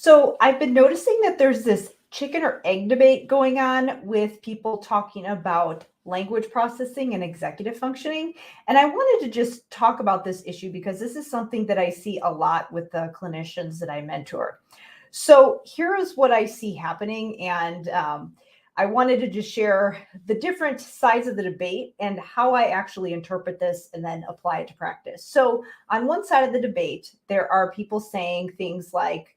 So I've been noticing that there's this chicken or egg debate going on with people talking about language processing and executive functioning. And I wanted to just talk about this issue because this is something that I see a lot with the clinicians that I mentor. So here is what I see happening. And I wanted to just share the different sides of the debate and how I actually interpret this and then apply it to practice. So, on one side of the debate, there are people saying things like,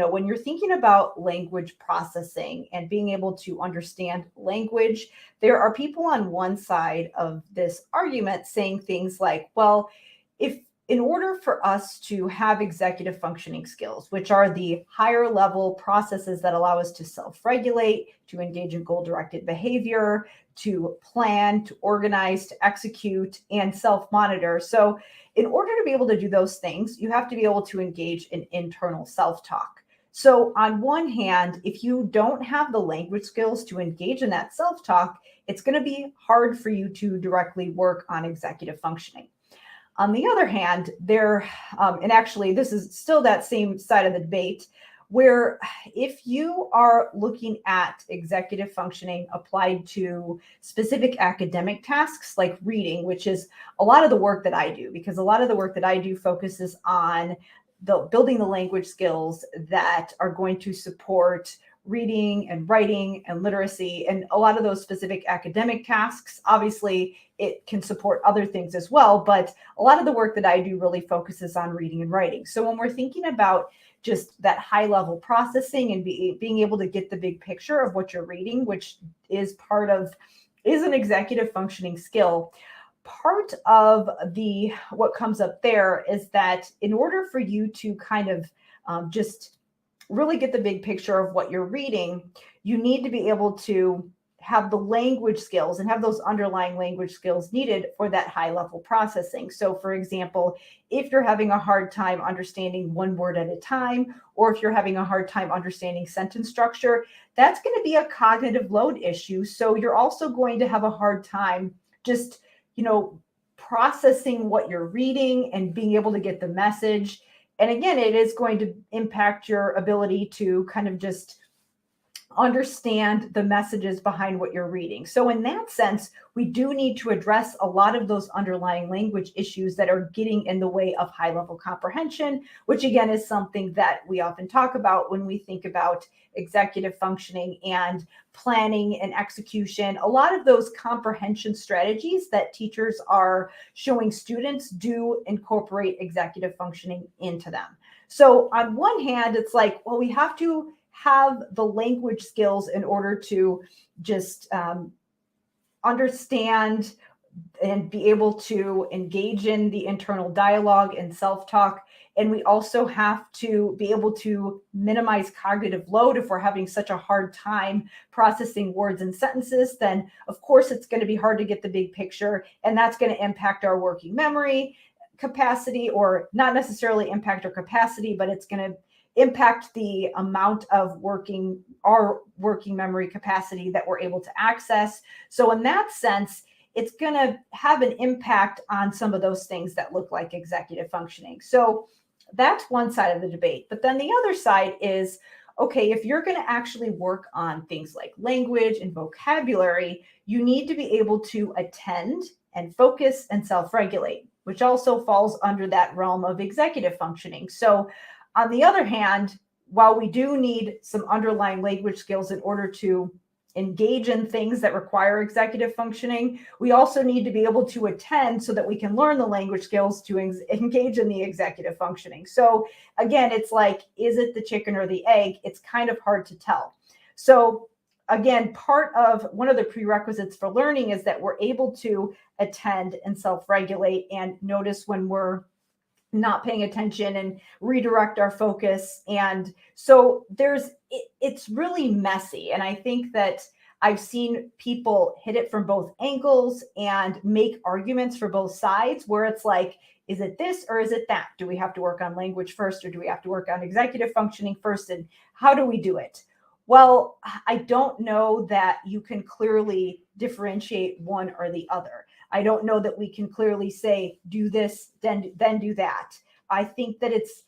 when you're thinking about language processing and being able to understand language, there are people on one side of this argument saying things like, well, if in order for us to have executive functioning skills, which are the higher level processes that allow us to self regulate, to engage in goal directed behavior, to plan, to organize, to execute, and self monitor. So, in order to be able to do those things, you have to be able to engage in internal self talk. So, on one hand, if you don't have the language skills to engage in that self talk, it's going to be hard for you to directly work on executive functioning. On the other hand, and actually, this is still that same side of the debate, where if you are looking at executive functioning applied to specific academic tasks like reading, which is a lot of the work that I do, because a lot of the work that I do focuses on building the language skills that are going to support reading and writing and literacy, and a lot of those specific academic tasks. Obviously, it can support other things as well, but a lot of the work that I do really focuses on reading and writing. So when we're thinking about just that high level processing and being able to get the big picture of what you're reading, which is an executive functioning skill. Part of what comes up there is that in order for you to kind of just really get the big picture of what you're reading, you need to be able to have the language skills and have those underlying language skills needed for that high level processing. So, for example, if you're having a hard time understanding one word at a time, or if you're having a hard time understanding sentence structure, that's going to be a cognitive load issue. So you're also going to have a hard time just, processing what you're reading and being able to get the message. And again, it is going to impact your ability to kind of just understand the messages behind what you're reading. So in that sense, we do need to address a lot of those underlying language issues that are getting in the way of high level comprehension, which again is something that we often talk about when we think about executive functioning and planning and execution. A lot of those comprehension strategies that teachers are showing students do incorporate executive functioning into them. So on one hand, it's like, well, we have to have the language skills in order to just understand and be able to engage in the internal dialogue and self-talk. And we also have to be able to minimize cognitive load. If we're having such a hard time processing words and sentences, then of course it's going to be hard to get the big picture, and that's going to impact our working memory capacity, or not necessarily impact our capacity, but it's going to impact the amount of our working memory capacity that we're able to access. So in that sense, it's going to have an impact on some of those things that look like executive functioning. So that's one side of the debate. But then the other side is, okay, if you're going to actually work on things like language and vocabulary, you need to be able to attend and focus and self-regulate, which also falls under that realm of executive functioning. So on the other hand, while we do need some underlying language skills in order to engage in things that require executive functioning, we also need to be able to attend so that we can learn the language skills to engage in the executive functioning. So again, it's like, is it the chicken or the egg? It's kind of hard to tell. So again, one of the prerequisites for learning is that we're able to attend and self-regulate and notice when we're not paying attention and redirect our focus. And so it's really messy. And I think that I've seen people hit it from both angles and make arguments for both sides, where it's like, is it this or is it that? Do we have to work on language first, or do we have to work on executive functioning first? And how do we do it? Well, I don't know that you can clearly differentiate one or the other. I don't know that we can clearly say, do this, then do that. I think that it's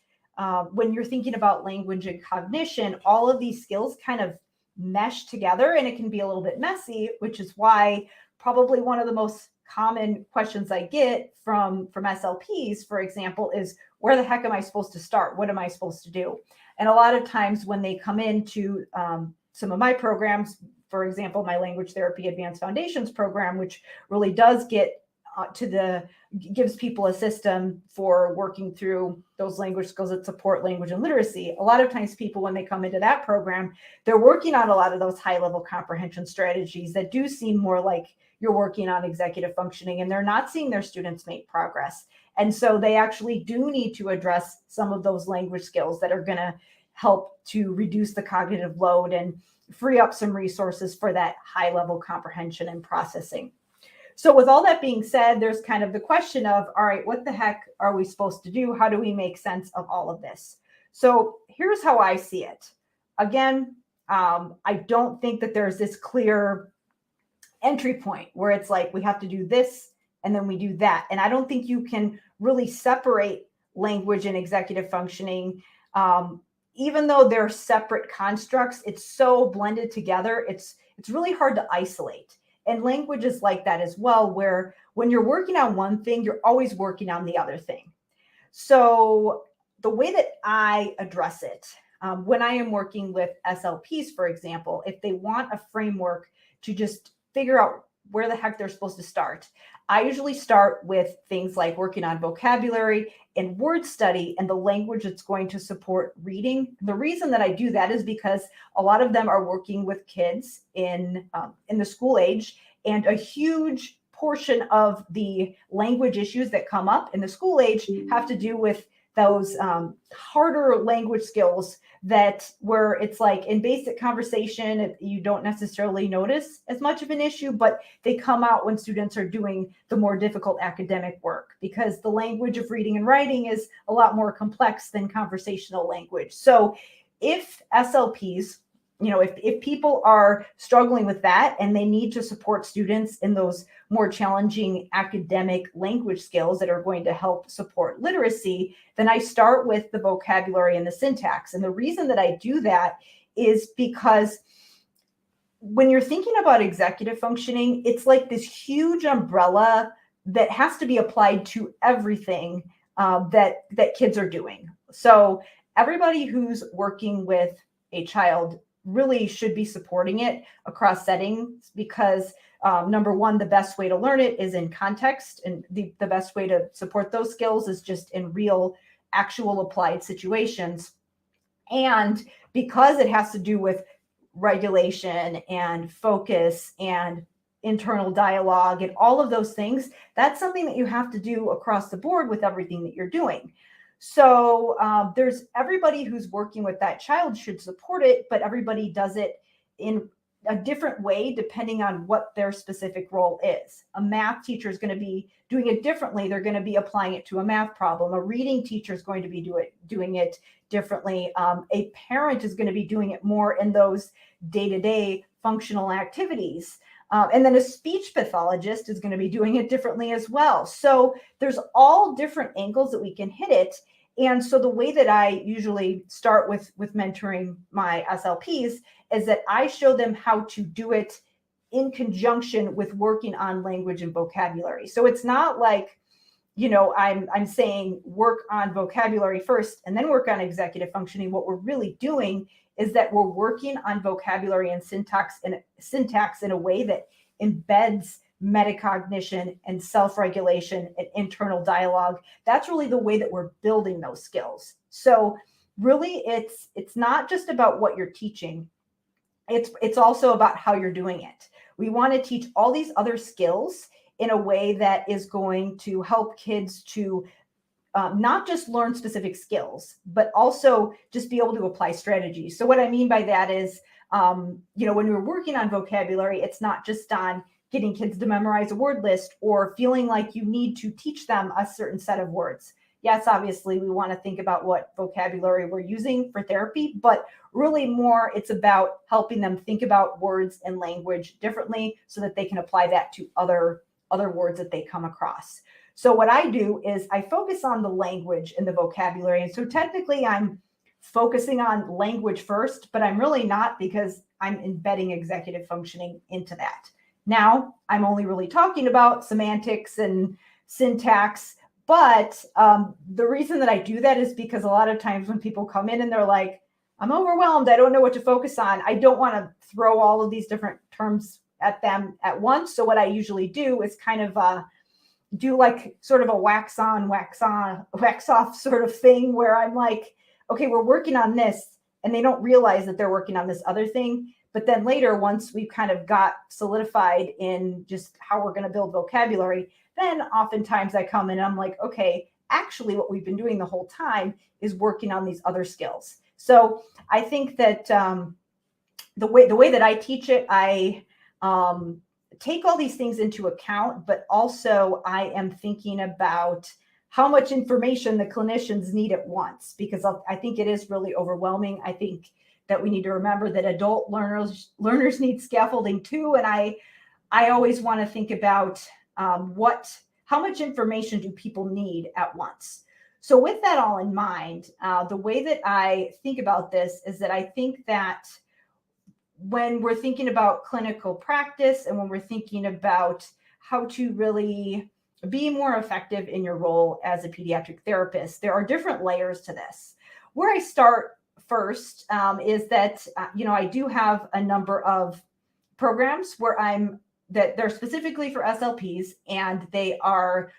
when you're thinking about language and cognition, all of these skills kind of mesh together, and it can be a little bit messy, which is why probably one of the most common questions I get from SLPs, for example, is where the heck am I supposed to start? What am I supposed to do? And a lot of times when they come into some of my programs, for example, my Language Therapy Advanced Foundations program, which really does get gives people a system for working through those language skills that support language and literacy. A lot of times people, when they come into that program, they're working on a lot of those high level comprehension strategies that do seem more like you're working on executive functioning, and they're not seeing their students make progress. And so they actually do need to address some of those language skills that are going to help to reduce the cognitive load and free up some resources for that high level comprehension and processing. So with all that being said, there's kind of the question of, all right, what the heck are we supposed to do? How do we make sense of all of this? So here's how I see it. Again, I don't think that there's this clear entry point where it's like we have to do this and then we do that. And I don't think you can really separate language and executive functioning. Even though they're separate constructs, it's so blended together, it's really hard to isolate. And language is like that as well, where when you're working on one thing, you're always working on the other thing. So the way that I address it, when I am working with SLPs, for example, if they want a framework to just figure out where the heck they're supposed to start, I usually start with things like working on vocabulary and word study and the language that's going to support reading. The reason that I do that is because a lot of them are working with kids in the school age, and a huge portion of the language issues that come up in the school age have to do with those harder language skills that where it's like in basic conversation, you don't necessarily notice as much of an issue, but they come out when students are doing the more difficult academic work, because the language of reading and writing is a lot more complex than conversational language. So if SLPs, if people are struggling with that and they need to support students in those more challenging academic language skills that are going to help support literacy, then I start with the vocabulary and the syntax. And the reason that I do that is because when you're thinking about executive functioning, it's like this huge umbrella that has to be applied to everything that kids are doing. So everybody who's working with a child really should be supporting it across settings, because number one, the best way to learn it is in context, and the best way to support those skills is just in real, actual applied situations. And because it has to do with regulation and focus and internal dialogue and all of those things, that's something that you have to do across the board with everything that you're doing. So there's everybody who's working with that child should support it, but everybody does it in a different way depending on what their specific role is. A math teacher is going to be doing it differently. They're going to be applying it to a math problem. A reading teacher is going to be doing it differently. A parent is going to be doing it more in those day-to-day functional activities. And then a speech pathologist is going to be doing it differently as well. So there's all different angles that we can hit it. And so the way that I usually start with mentoring my SLPs is that I show them how to do it in conjunction with working on language and vocabulary. So it's not like, I'm saying work on vocabulary first and then work on executive functioning. What we're really doing is that we're working on vocabulary and syntax in a way that embeds metacognition and self-regulation and internal dialogue. That's really the way that we're building those skills. So really, it's not just about what you're teaching. It's also about how you're doing it. We want to teach all these other skills in a way that is going to help kids to not just learn specific skills, but also just be able to apply strategies. So what I mean by that is, when we're working on vocabulary, it's not just on getting kids to memorize a word list or feeling like you need to teach them a certain set of words. Yes, obviously, we want to think about what vocabulary we're using for therapy, but really more it's about helping them think about words and language differently so that they can apply that to other words that they come across. So what I do is I focus on the language and the vocabulary. And so technically I'm focusing on language first, but I'm really not, because I'm embedding executive functioning into that. Now I'm only really talking about semantics and syntax, but the reason that I do that is because a lot of times when people come in and they're like, I'm overwhelmed, I don't know what to focus on, I don't want to throw all of these different terms at them at once. So what I usually do is kind of do like sort of a wax on, wax off sort of thing, where I'm like, okay, we're working on this, and they don't realize that they're working on this other thing. But then later, once we've kind of got solidified in just how we're going to build vocabulary, then oftentimes I come in and I'm like, okay, actually what we've been doing the whole time is working on these other skills. So I think that the way that I teach it, I take all these things into account, but also I am thinking about how much information the clinicians need at once, because I think it is really overwhelming. I think that we need to remember that adult learners need scaffolding too. And I always want to think about how much information do people need at once? So with that all in mind, the way that I think about this is that I think that when we're thinking about clinical practice and when we're thinking about how to really be more effective in your role as a pediatric therapist, there are different layers to this. Where I start first is that, I do have a number of programs that they're specifically for SLPs, and they are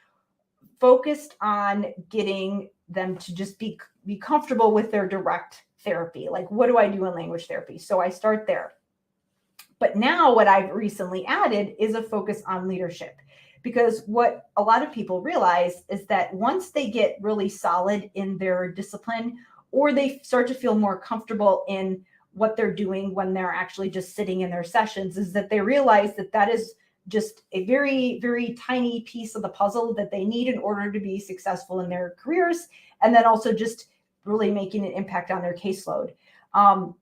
focused on getting them to just be comfortable with their direct therapy. Like, what do I do in language therapy? So I start there. But now what I've recently added is a focus on leadership, because what a lot of people realize is that once they get really solid in their discipline, or they start to feel more comfortable in what they're doing when they're actually just sitting in their sessions, is that they realize that that is just a very, very tiny piece of the puzzle that they need in order to be successful in their careers, and then also just really making an impact on their caseload. And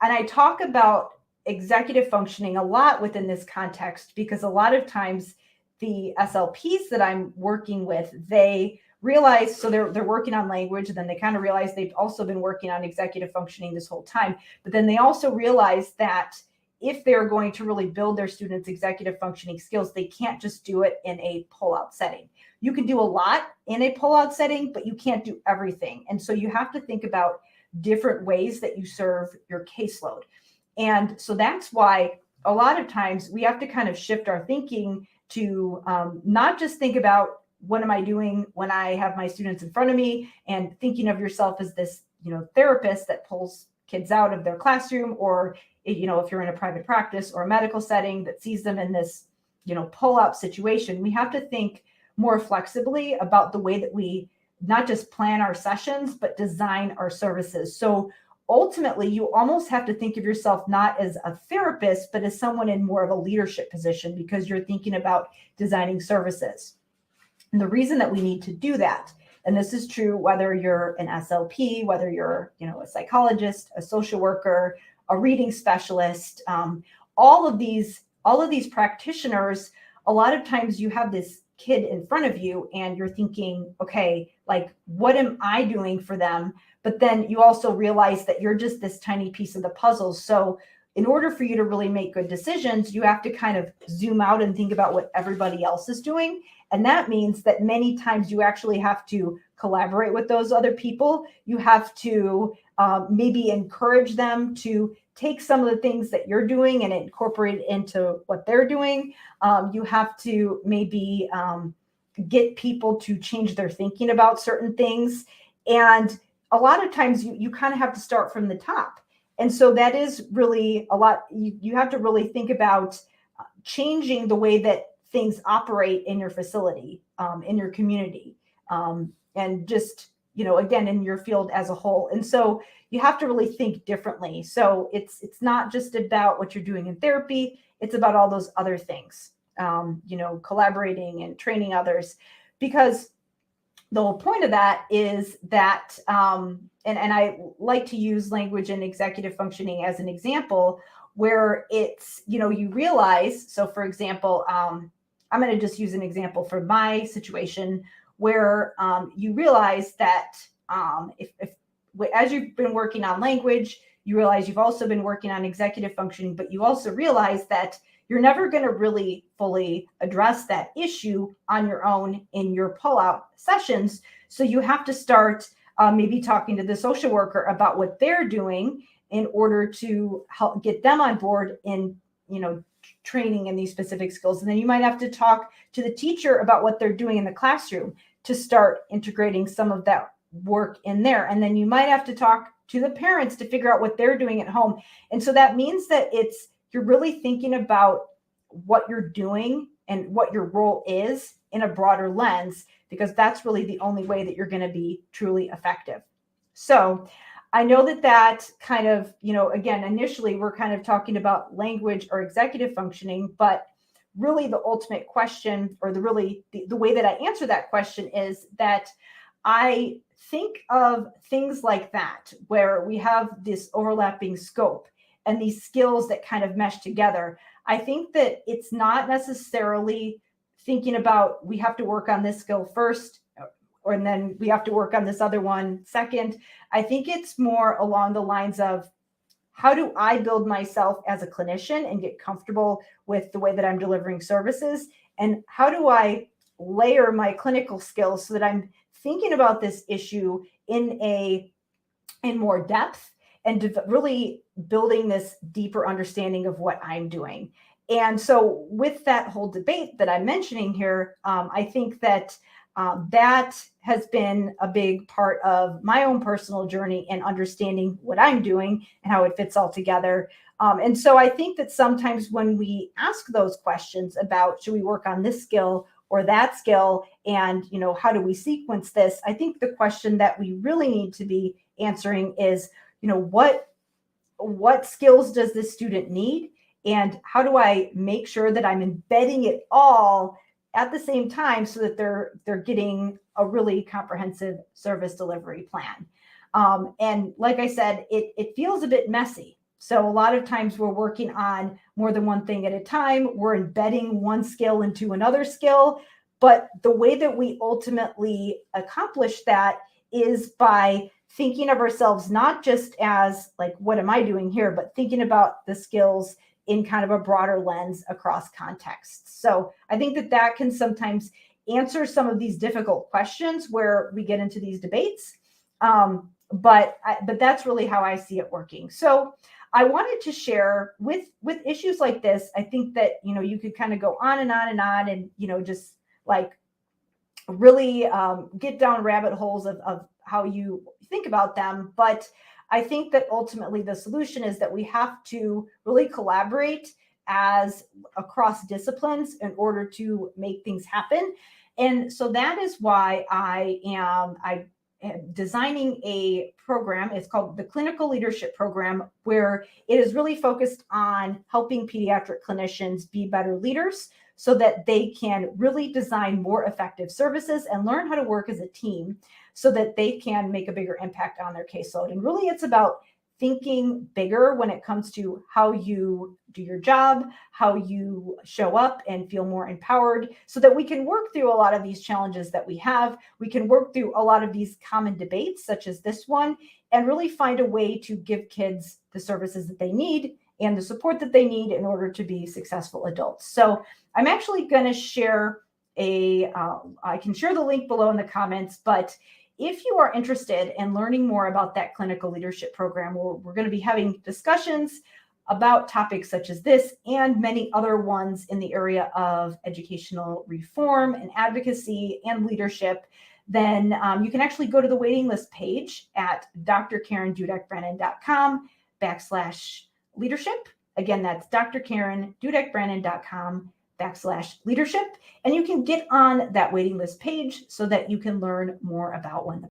I talk about executive functioning a lot within this context, because a lot of times the SLPs that I'm working with, they realize, so they're working on language, and then they kind of realize they've also been working on executive functioning this whole time. But then they also realize that if they're going to really build their students' executive functioning skills, they can't just do it in a pull-out setting. You can do a lot in a pull-out setting, but you can't do everything. And so you have to think about different ways that you serve your caseload. And so that's why a lot of times we have to kind of shift our thinking to not just think about what am I doing when I have my students in front of me, and thinking of yourself as this, therapist that pulls kids out of their classroom, or, if you're in a private practice or a medical setting that sees them in this, pull-out situation. We have to think more flexibly about the way that we not just plan our sessions, but design our services. So ultimately, you almost have to think of yourself not as a therapist, but as someone in more of a leadership position, because you're thinking about designing services. And the reason that we need to do that, and this is true whether you're an SLP, whether you're, a psychologist, a social worker, a reading specialist, all of these practitioners, a lot of times you have this kid in front of you and you're thinking, okay, like, what am I doing for them? But then you also realize that you're just this tiny piece of the puzzle. So in order for you to really make good decisions, you have to kind of zoom out and think about what everybody else is doing. And that means that many times you actually have to collaborate with those other people. You have to maybe encourage them to take some of the things that you're doing and incorporate it into what they're doing. You have to maybe get people to change their thinking about certain things. And a lot of times you kind of have to start from the top. And so that is really a lot. You have to really think about changing the way that things operate in your facility, in your community, and just, again, in your field as a whole. And so you have to really think differently. So it's not just about what you're doing in therapy. It's about all those other things, collaborating and training others, because the whole point of that is that, and I like to use language and executive functioning as an example, where it's, you realize, so for example, I'm going to just use an example from my situation where you realize that if as you've been working on language, you realize you've also been working on executive functioning, but you also realize that you're never going to really fully address that issue on your own in your pull-out sessions. So you have to start maybe talking to the social worker about what they're doing in order to help get them on board in, training in these specific skills. And then you might have to talk to the teacher about what they're doing in the classroom to start integrating some of that work in there. And then you might have to talk to the parents to figure out what they're doing at home. And so that means that you're really thinking about what you're doing and what your role is in a broader lens, because that's really the only way that you're going to be truly effective. So I know that kind of, again, initially we're kind of talking about language or executive functioning, but really the ultimate question, or the way that I answer that question, is that I think of things like that, where we have this overlapping scope and these skills that kind of mesh together. I think that it's not necessarily thinking about we have to work on this skill first, and then we have to work on this other one second. I think it's more along the lines of, how do I build myself as a clinician and get comfortable with the way that I'm delivering services? And how do I layer my clinical skills so that I'm thinking about this issue in more depth, and really building this deeper understanding of what I'm doing? And so with that whole debate that I'm mentioning here, I think that that has been a big part of my own personal journey in understanding what I'm doing and how it fits all together. And so I think that sometimes when we ask those questions about, should we work on this skill or that skill, and how do we sequence this, I think the question that we really need to be answering is, what skills does this student need, and how do I make sure that I'm embedding it all at the same time so that they're getting a really comprehensive service delivery plan. And like I said, it feels a bit messy. So a lot of times we're working on more than one thing at a time. We're embedding one skill into another skill. But the way that we ultimately accomplish that is by thinking of ourselves not just as like, what am I doing here, but thinking about the skills in kind of a broader lens across contexts. So I think that can sometimes answer some of these difficult questions where we get into these debates. But that's really how I see it working. So I wanted to share with issues like this. I think that, you could kind of go on and on and on, and, just like really get down rabbit holes of how you think about them. But I think that ultimately the solution is that we have to really collaborate as across disciplines in order to make things happen. And so that is why I am designing a program. It's called the Clinical Leadership Program, where it is really focused on helping pediatric clinicians be better leaders so that they can really design more effective services and learn how to work as a team so that they can make a bigger impact on their caseload. And really, it's about thinking bigger when it comes to how you do your job, how you show up and feel more empowered, so that we can work through a lot of these challenges that we have. We can work through a lot of these common debates, such as this one, and really find a way to give kids the services that they need and the support that they need in order to be successful adults. So I'm actually going to share I can share the link below in the comments, but if you are interested in learning more about that clinical leadership program, we're going to be having discussions about topics such as this and many other ones in the area of educational reform and advocacy and leadership, then you can actually go to the waiting list page at drkarendudek-brannan.com/leadership. Again, that's drkarendudek-brannan.com/leadership. And you can get on that waiting list page so that you can learn more about when the